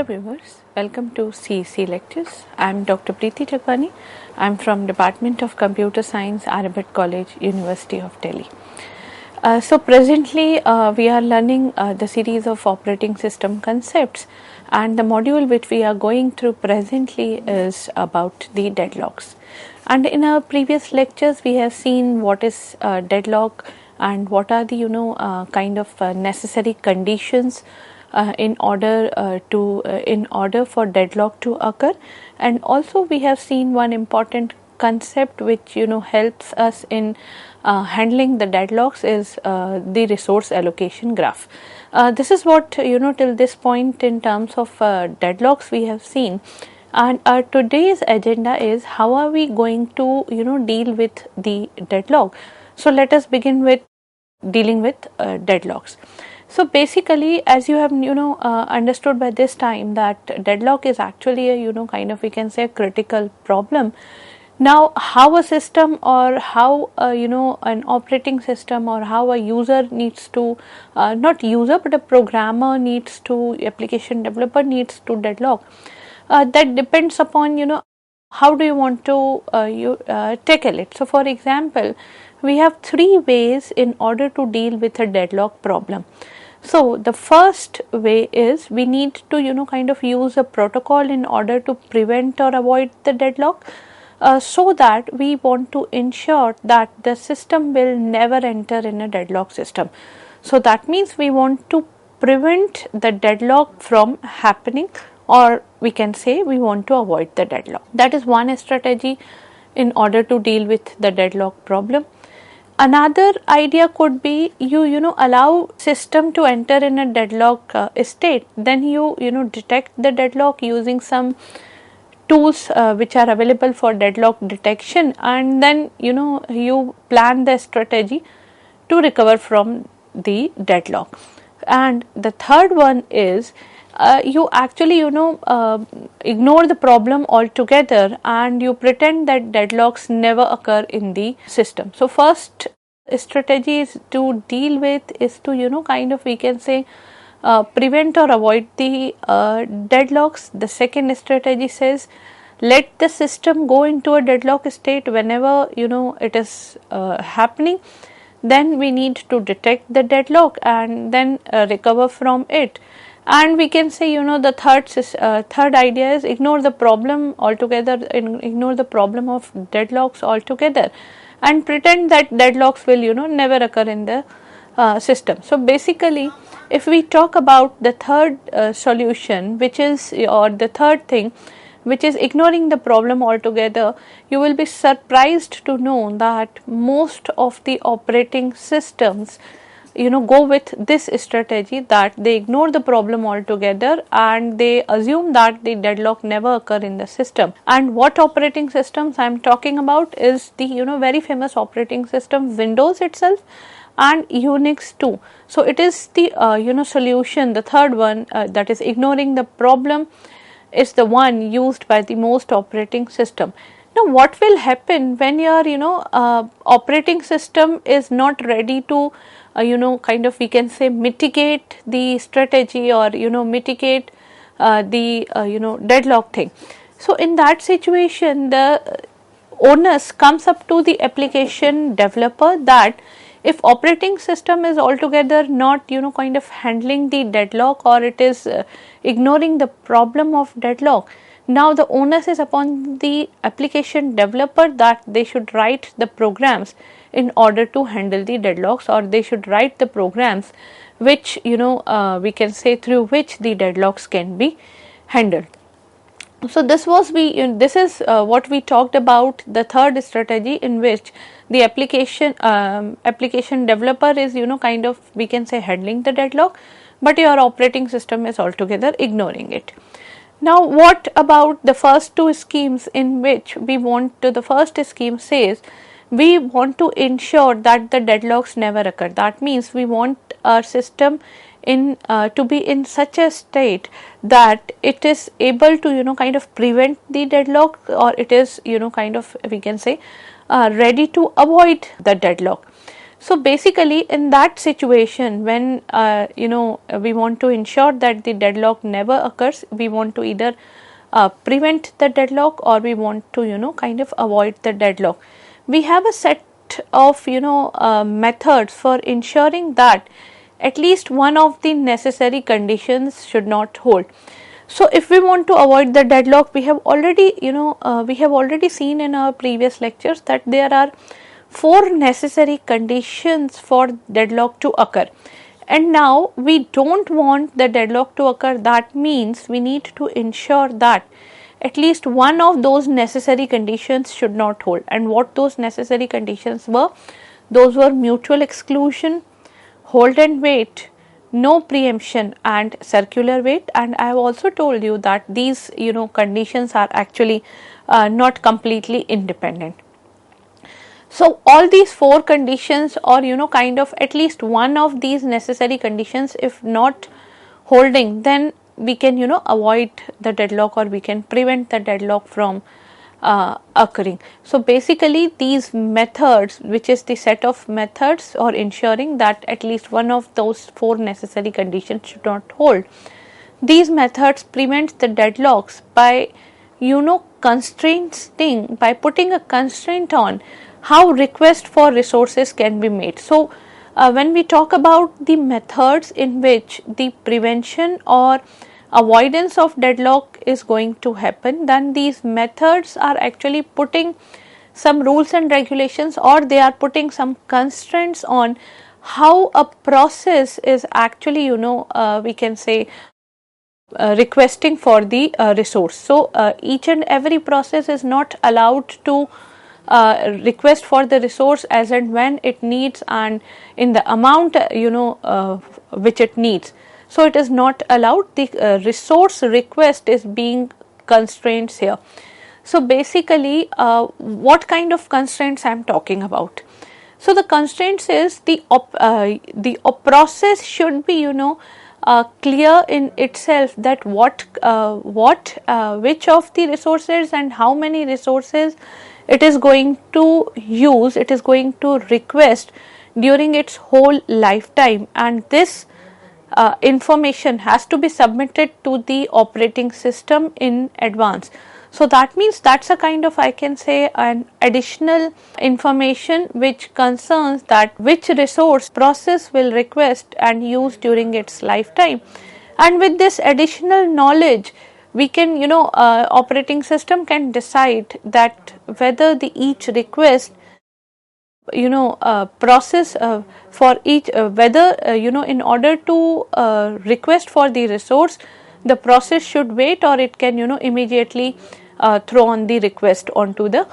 viewers, welcome to CEC lectures. I am Dr. Preeti Takwani. I am from Department of Computer Science, Arabic College, University of Delhi. So presently we are learning the series of operating system concepts, and the module which we are going through presently is about the deadlocks. And in our previous lectures we have seen what is deadlock and what are the kind of necessary conditions in order for deadlock to occur, and also we have seen one important concept which helps us in handling the deadlocks is the resource allocation graph. This is what till this point in terms of deadlocks we have seen, and our today's agenda is how are we going to deal with the deadlock. So let us begin with dealing with deadlocks. So basically, as you have understood by this time that deadlock is actually a kind of we can say a critical problem. Now how a system or how an operating system or how a user needs to not user but a programmer needs to, application developer needs to deadlock, that depends upon how do you want to tackle it. So for example, we have three ways in order to deal with a deadlock problem. So the first way is we need to kind of use a protocol in order to prevent or avoid the deadlock, so that we want to ensure that the system will never enter in a deadlock system. So that means we want to prevent the deadlock from happening, or we can say we want to avoid the deadlock. That is one strategy in order to deal with the deadlock problem. Another idea could be you allow system to enter in a deadlock state, then you detect the deadlock using some tools which are available for deadlock detection, and then you plan the strategy to recover from the deadlock. And the third one is you actually ignore the problem altogether and you pretend that deadlocks never occur in the system. So first strategy is to deal with is to kind of we can say prevent or avoid the deadlocks. The second strategy says let the system go into a deadlock state whenever it is happening, then we need to detect the deadlock and then recover from it. And we can say the third idea is ignore the problem altogether, ignore the problem of deadlocks altogether and pretend that deadlocks will never occur in the system. So basically if we talk about the third solution, which is, or the third thing, which is ignoring the problem altogether, you will be surprised to know that most of the operating systems go with this strategy, that they ignore the problem altogether and they assume that the deadlock never occur in the system. And what operating systems I am talking about is the very famous operating system Windows itself and Unix too. So it is the solution, the third one, that is ignoring the problem, is the one used by the most operating system. Now what will happen when your operating system is not ready to kind of we can say mitigate the strategy or mitigate the deadlock thing. So in that situation the onus comes up to the application developer that if operating system is altogether not kind of handling the deadlock or it is ignoring the problem of deadlock, now the onus is upon the application developer that they should write the programs in order to handle the deadlocks, or they should write the programs which we can say through which the deadlocks can be handled. So this is what we talked about, the third strategy in which the application developer is kind of we can say handling the deadlock, but your operating system is altogether ignoring it. Now what about the first two schemes in which we want to, the first scheme says we want to ensure that the deadlocks never occur. That means we want our system in to be in such a state that it is able to kind of prevent the deadlock, or it is kind of we can say ready to avoid the deadlock. So basically in that situation, when we want to ensure that the deadlock never occurs, we want to either prevent the deadlock or we want to kind of avoid the deadlock. We have a set of methods for ensuring that at least one of the necessary conditions should not hold. So if we want to avoid the deadlock, we have already seen in our previous lectures that there are 4 necessary conditions for deadlock to occur, and now we don't want the deadlock to occur. That means we need to ensure that at least one of those necessary conditions should not hold. And what those necessary conditions were? Those were mutual exclusion, hold and wait, no preemption, and circular wait. And I have also told you that these conditions are actually not completely independent. So all these 4 conditions, or kind of at least one of these necessary conditions, if not holding, then we can avoid the deadlock, or we can prevent the deadlock from occurring. So basically these methods, which is the set of methods or ensuring that at least one of those 4 necessary conditions should not hold, these methods prevent the deadlocks by constraining, by putting a constraint on how request for resources can be made. So when we talk about the methods in which the prevention or avoidance of deadlock is going to happen, then these methods are actually putting some rules and regulations, or they are putting some constraints on how a process is actually we can say requesting for the resource. So each and every process is not allowed to request for the resource as and when it needs and in the amount which it needs. So it is not allowed. The resource request is being constraints here. So basically what kind of constraints I am talking about? So the constraints is the process should be clear in itself that which of the resources and how many resources it is going to use, it is going to request during its whole lifetime, and this information has to be submitted to the operating system in advance. So that means that's a kind of, I can say, an additional information which concerns that which resource process will request and use during its lifetime. And with this additional knowledge, we can operating system can decide that whether the each request process for each whether in order to request for the resource, the process should wait, or it can immediately throw on the request onto the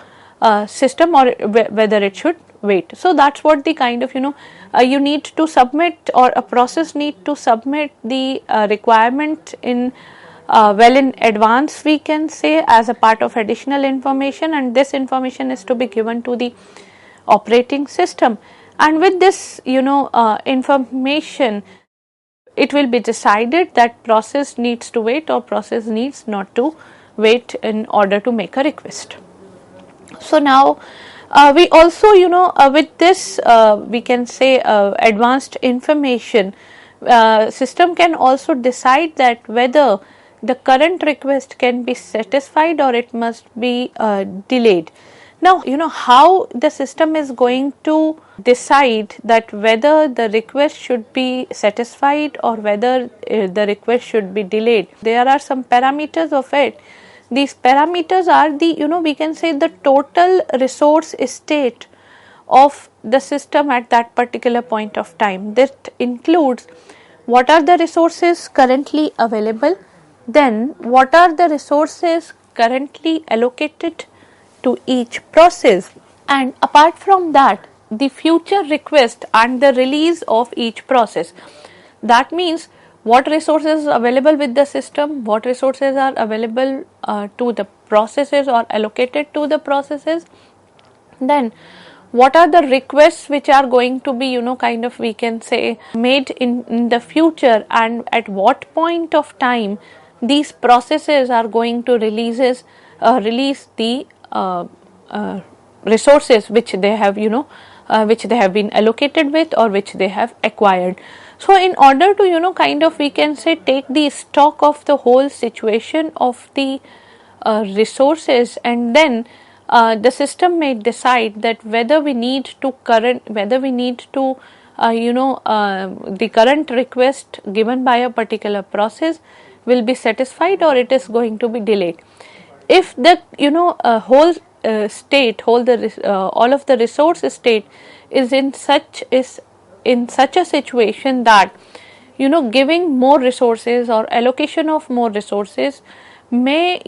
system, or whether it should wait. So that's what the kind of you need to submit, or a process need to submit the requirement in well in advance, we can say, as a part of additional information, and this information is to be given to the operating system. And with this information, it will be decided that process needs to wait or process needs not to wait in order to make a request. So now we also with this we can say advanced information, system can also decide that whether the current request can be satisfied or it must be delayed. Now how the system is going to decide that whether the request should be satisfied or whether the request should be delayed. There are some parameters of it. These parameters are the we can say the total resource state of the system at that particular point of time. That includes what are the resources currently available, then what are the resources currently allocated to each process, and apart from that, the future request and the release of each process. That means what resources are available with the system, what resources are available to the processes or allocated to the processes, then what are the requests which are going to be kind of we can say made in the future, and at what point of time these processes are going to release the resources which they have which they have been allocated with or which they have acquired. So in order to kind of, we can say, take the stock of the whole situation of the resources, and then the system may decide that whether we need to the current request given by a particular process will be satisfied or it is going to be delayed. If the whole state, all of the resource state is in such a situation that giving more resources or allocation of more resources may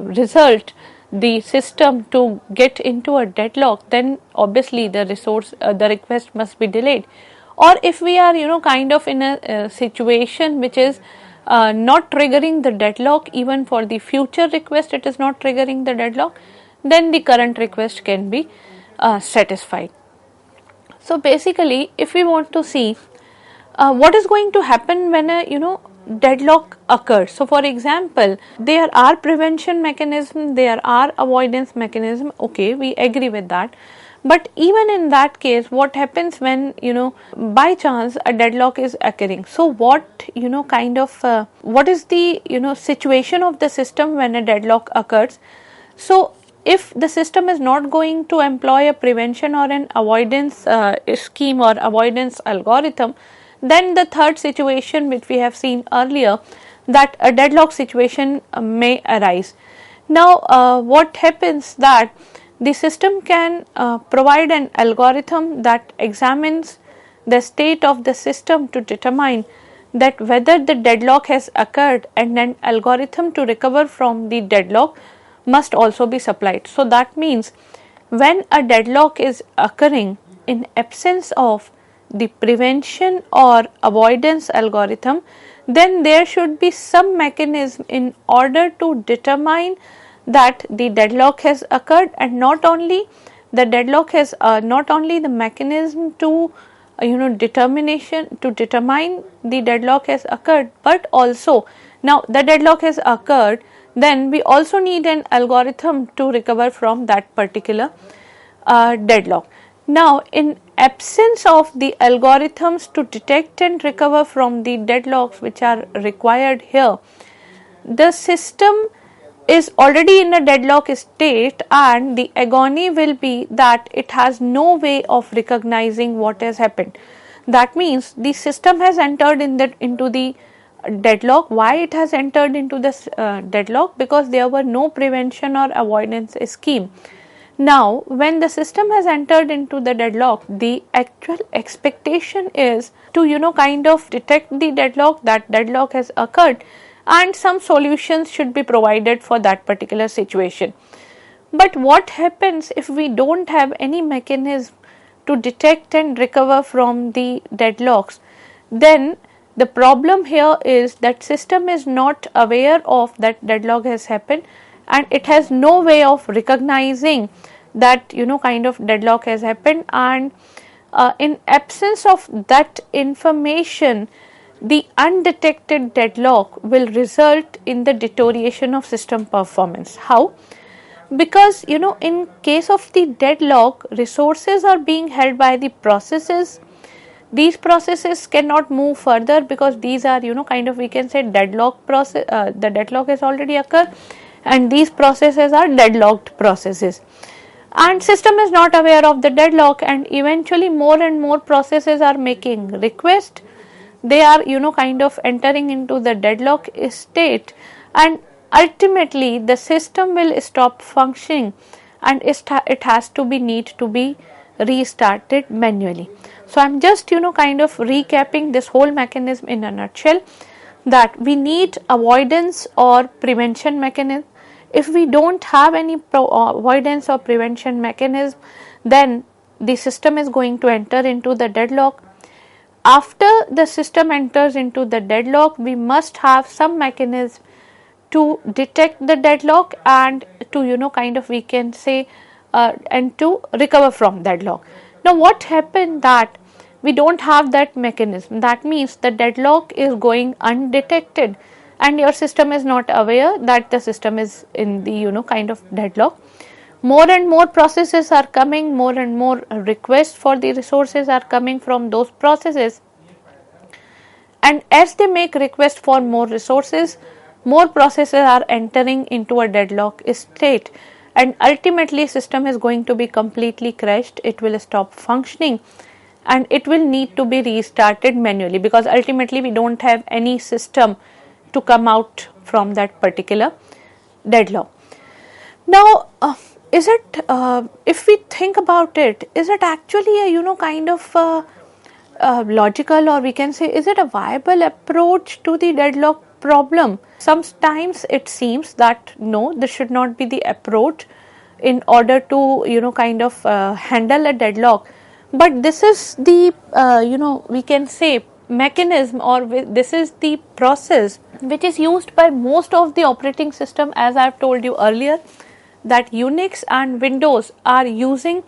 result the system to get into a deadlock, then obviously the request must be delayed. Or if we are kind of in a situation which is not triggering the deadlock, even for the future request it is not triggering the deadlock, then the current request can be satisfied. So basically, if we want to see what is going to happen when a deadlock occurs. So for example, there are prevention mechanism, there are avoidance mechanism, okay, we agree with that. But even in that case, what happens when by chance a deadlock is occurring? So what what is the situation of the system when a deadlock occurs? So if the system is not going to employ a prevention or an avoidance scheme or avoidance algorithm, then the third situation which we have seen earlier, that a deadlock situation may arise. Now what happens that the system can provide an algorithm that examines the state of the system to determine that whether the deadlock has occurred, and an algorithm to recover from the deadlock must also be supplied. So that means when a deadlock is occurring, in absence of the prevention or avoidance algorithm, then there should be some mechanism in order to determine that the deadlock has occurred, and not only the deadlock has not only the mechanism to determine the deadlock has occurred, but also now the deadlock has occurred, then we also need an algorithm to recover from that particular deadlock. Now in absence of the algorithms to detect and recover from the deadlocks which are required here, the system is already in a deadlock state, and the agony will be that it has no way of recognizing what has happened. That means the system has entered into the deadlock. Why it has entered into this deadlock? Because there were no prevention or avoidance scheme. Now when the system has entered into the deadlock, the actual expectation is to kind of detect the deadlock, that deadlock has occurred, and some solutions should be provided for that particular situation. But what happens if we don't have any mechanism to detect and recover from the deadlocks? Then the problem here is that system is not aware of that deadlock has happened, and it has no way of recognizing that kind of deadlock has happened, and in absence of that information, the undetected deadlock will result in the deterioration of system performance. How? Because in case of the deadlock, resources are being held by the processes. These processes cannot move further because these are kind of, we can say, deadlock process. The deadlock has already occurred, and these processes are deadlocked processes, and system is not aware of the deadlock, and eventually more and more processes are making request. They are kind of entering into the deadlock state, and ultimately the system will stop functioning, and it has to be restarted manually. So I am just kind of recapping this whole mechanism in a nutshell, that we need avoidance or prevention mechanism. If we don't have any avoidance or prevention mechanism, then the system is going to enter into the deadlock. After the system enters into the deadlock, we must have some mechanism to detect the deadlock and to kind of, we can say, and to recover from deadlock. Now what happened that we don't have that mechanism? That means the deadlock is going undetected, and your system is not aware that the system is in the kind of deadlock. more and more processes are coming, more and more requests for the resources are coming from those processes, and as they make request for more resources, more processes are entering into a deadlock state, and ultimately system is going to be completely crashed. It will stop functioning and it will need to be restarted manually, because ultimately we don't have any system to come out from that particular deadlock. Now, is it, if we think about it, is it actually a kind of logical, or we can say, is it a viable approach to the deadlock problem? Sometimes it seems that no, this should not be the approach in order to kind of handle a deadlock, but this is the we can say mechanism, or this is the process which is used by most of the operating system. As I have told you earlier, that Unix and Windows are using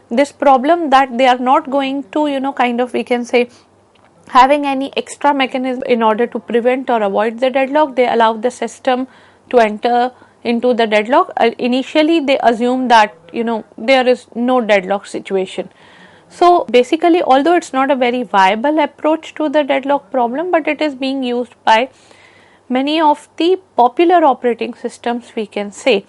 this problem, that they are not going to kind of we can say having any extra mechanism in order to prevent or avoid the deadlock. They allow the system to enter into the deadlock. Initially they assume that there is no deadlock situation. So basically, although it's not a very viable approach to the deadlock problem, but it is being used by many of the popular operating systems, we can say.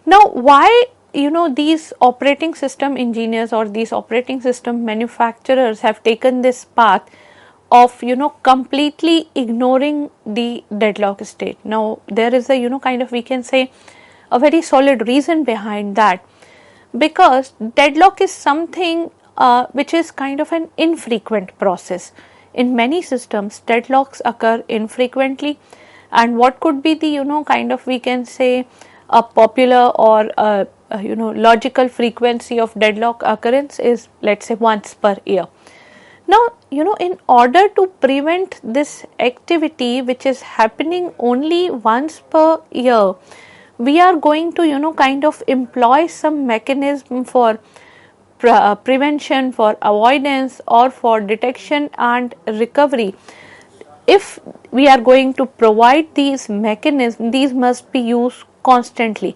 Now, why these operating system engineers or these operating system manufacturers have taken this path of completely ignoring the deadlock state? Now, there is a kind of we can say a very solid reason behind that, because deadlock is something which is kind of an infrequent process. In many systems, deadlocks occur infrequently, and what could be the kind of we can say a popular or logical frequency of deadlock occurrence is, let's say, once per year. Now, in order to prevent this activity which is happening only once per year, we are going to kind of employ some mechanism for prevention, for avoidance, or for detection and recovery. If we are going to provide these mechanisms, these must be used constantly.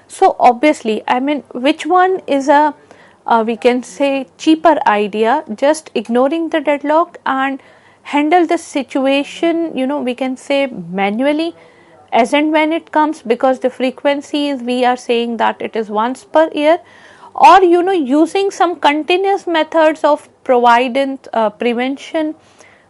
So obviously, I mean, which one is a we can say cheaper idea? Just ignoring the deadlock and handle the situation we can say manually as and when it comes, because the frequency is, we are saying that it is once per year, or using some continuous methods of providing prevention,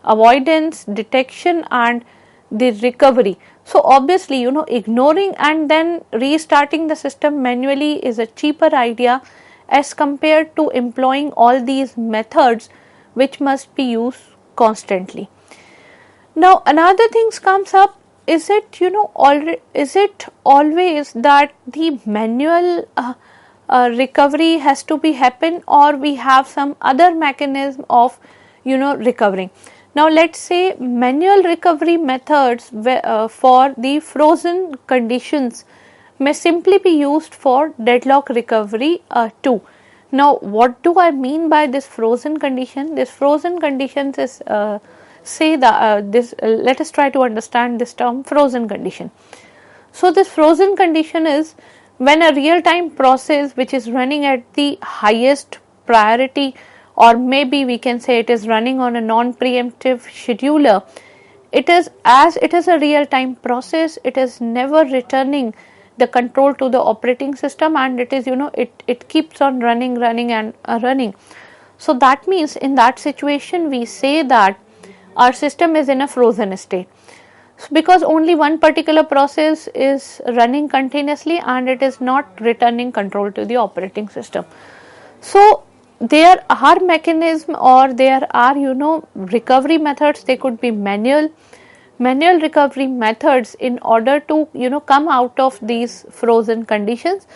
avoidance, detection and the recovery. So obviously ignoring and then restarting the system manually is a cheaper idea as compared to employing all these methods which must be used constantly. Now another thing comes up, is it is it always that the manual recovery has to be happen, or we have some other mechanism of recovering? Now let's say manual recovery methods for the frozen conditions may simply be used for deadlock recovery too. Now what do I mean by this frozen condition? This frozen conditions is say that let us try to understand this term frozen condition. So this frozen condition is when a real time process which is running at the highest priority, or maybe we can say it is running on a non-preemptive scheduler, it is, as it is a real time process, it is never returning the control to the operating system, and it is it keeps on running and running. So that means in that situation we say that our system is in a frozen state, because only one particular process is running continuously and it is not returning control to the operating system. So there are mechanism, or there are recovery methods. They could be manual recovery methods in order to come out of these frozen conditions.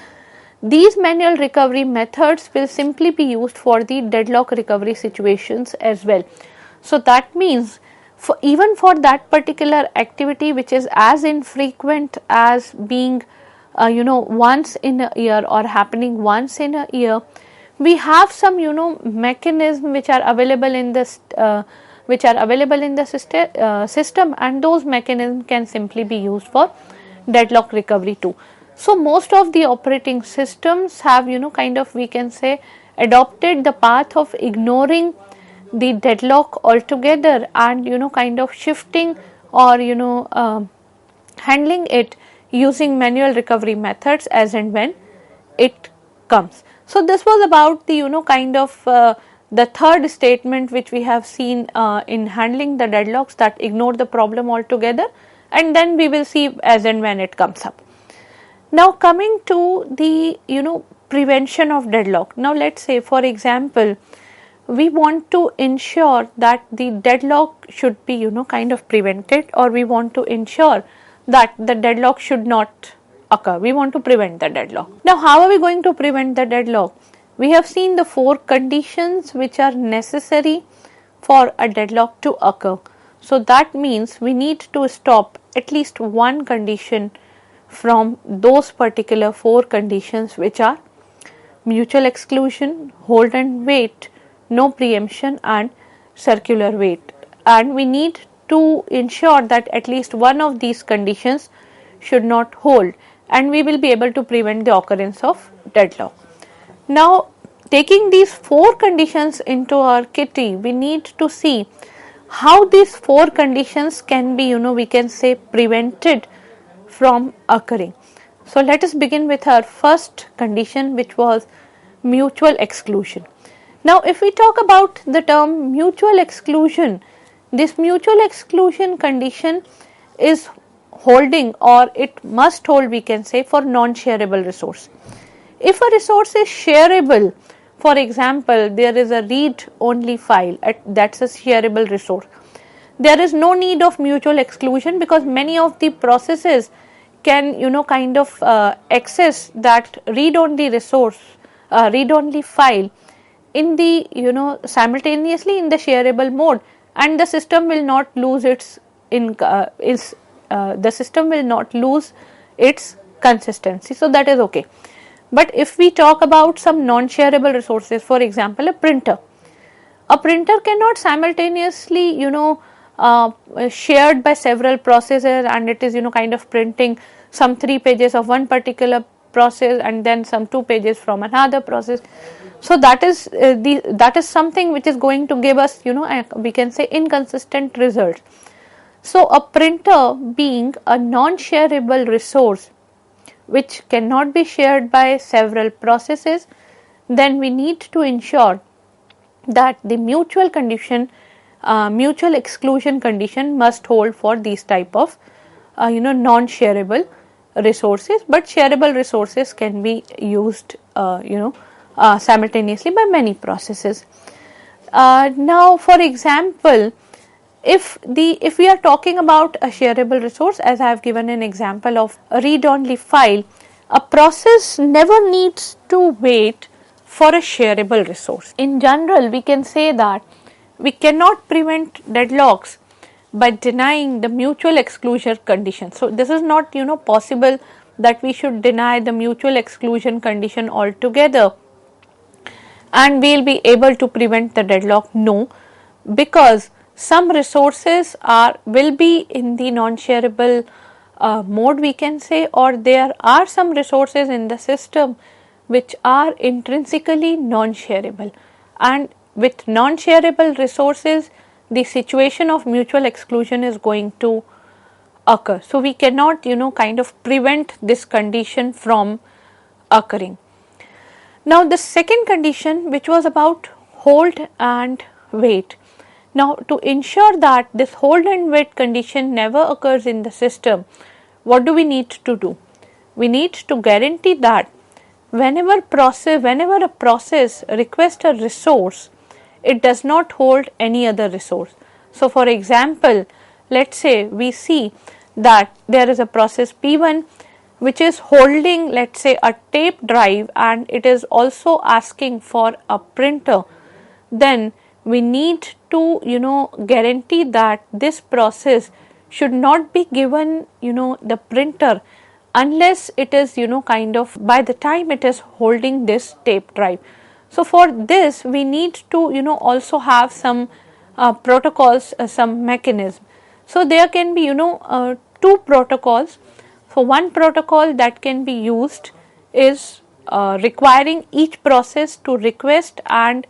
These manual recovery methods will simply be used for the deadlock recovery situations as well. So that means even for that particular activity which is as infrequent as being once in a year or happening once in a year, we have some mechanism which are available in this system, and those mechanisms can simply be used for deadlock recovery too. So most of the operating systems have, kind of, we can say, adopted the path of ignoring the deadlock altogether and, kind of shifting or, handling it using manual recovery methods as and when it comes. So this was about the, kind of the third statement which we have seen in handling the deadlocks, that ignore the problem altogether, and then we will see as and when it comes up. Now coming to the, prevention of deadlock. Now let's say, for example, we want to ensure that the deadlock should be, kind of prevented, or we want to ensure that the deadlock should not occur. We want to prevent the deadlock. Now how are we going to prevent the deadlock? We have seen the 4 conditions which are necessary for a deadlock to occur. So that means we need to stop at least one condition from those particular 4 conditions, which are mutual exclusion, hold and wait, no preemption, and circular wait. And we need to ensure that at least one of these conditions should not hold, and we will be able to prevent the occurrence of deadlock. Now taking these 4 conditions into our kitty, we need to see how these 4 conditions can be, we can say, prevented from occurring. So let us begin with our first condition, which was mutual exclusion. Now if we talk about the term mutual exclusion, this mutual exclusion condition is holding, or it must hold, we can say, for non-shareable resource. If a resource is shareable, for example, there is a read-only file, that's a shareable resource, there is no need of mutual exclusion, because many of the processes can, kind of access that read-only resource, read-only file in the, simultaneously in the shareable mode, and the system will not lose its the system will not lose its consistency. So that is okay. But if we talk about some non-shareable resources, for example, a printer cannot simultaneously, shared by several processes, and it is, kind of printing some 3 pages of one particular process and then some 2 pages from another process. So that is that is something which is going to give us, we can say, inconsistent results. So a printer being a non-shareable resource which cannot be shared by several processes, then we need to ensure that the mutual exclusion condition must hold for these type of non-shareable resources, but shareable resources can be used simultaneously by many processes. Now for example, if we are talking about a shareable resource, as I have given an example of a read-only file, a process never needs to wait for a shareable resource. In general, we can say that we cannot prevent deadlocks by denying the mutual exclusion condition. So this is not, possible that we should deny the mutual exclusion condition altogether and we will be able to prevent the deadlock. No, because some resources will be in the non-shareable mode, we can say, or there are some resources in the system which are intrinsically non-shareable, and with non-shareable resources the situation of mutual exclusion is going to occur. So we cannot, kind of prevent this condition from occurring. Now the second condition, which was about hold and wait. Now to ensure that this hold and wait condition never occurs in the system, what do we need to do? We need to guarantee that whenever a process requests a resource, it does not hold any other resource. So for example, let's say we see that there is a process P1 which is holding, let's say, a tape drive, and it is also asking for a printer. Then we need to, guarantee that this process should not be given, the printer unless it is, kind of by the time it is holding this tape drive. So for this we need to, also have some protocols, some mechanism. So there can be, 2 protocols. So, one protocol that can be used is requiring each process to request and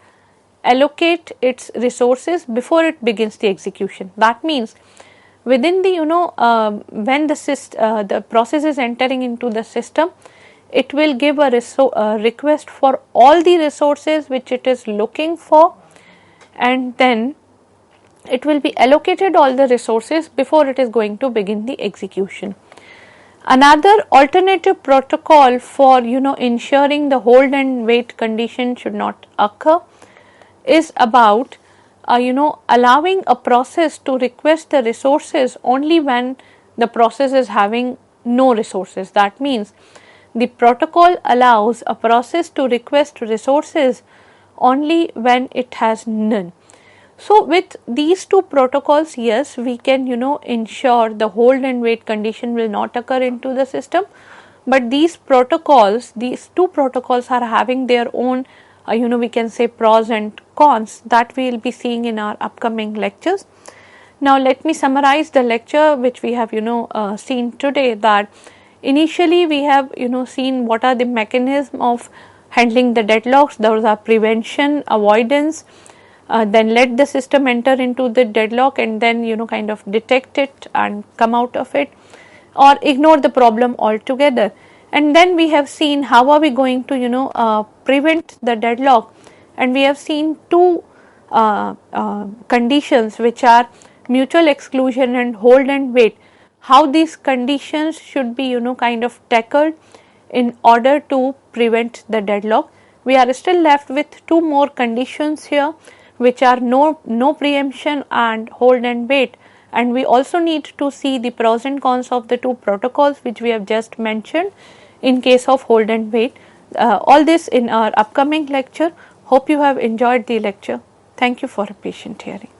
allocate its resources before it begins the execution. That means within the when the process is entering into the system, it will give a request for all the resources which it is looking for, and then it will be allocated all the resources before it is going to begin the execution. Another alternative protocol for ensuring the hold and wait condition should not occur is about allowing a process to request the resources only when the process is having no resources. That means the protocol allows a process to request resources only when it has none. So, with these two protocols, yes, we can ensure the hold and wait condition will not occur into the system, but these two protocols are having their own we can say pros and cons that we will be seeing in our upcoming lectures. Now, let me summarize the lecture which we have seen today. That initially we have seen what are the mechanism of handling the deadlocks. Those are prevention, avoidance, then let the system enter into the deadlock and then kind of detect it and come out of it, or ignore the problem altogether. And then we have seen how are we going to prevent the deadlock, and we have seen two conditions which are mutual exclusion and hold and wait, how these conditions should be kind of tackled in order to prevent the deadlock. We are still left with two more conditions here, which are no preemption and hold and wait, and we also need to see the pros and cons of the two protocols which we have just mentioned in case of hold and wait. All this in our upcoming lecture. Hope you have enjoyed the lecture. Thank you for a patient hearing.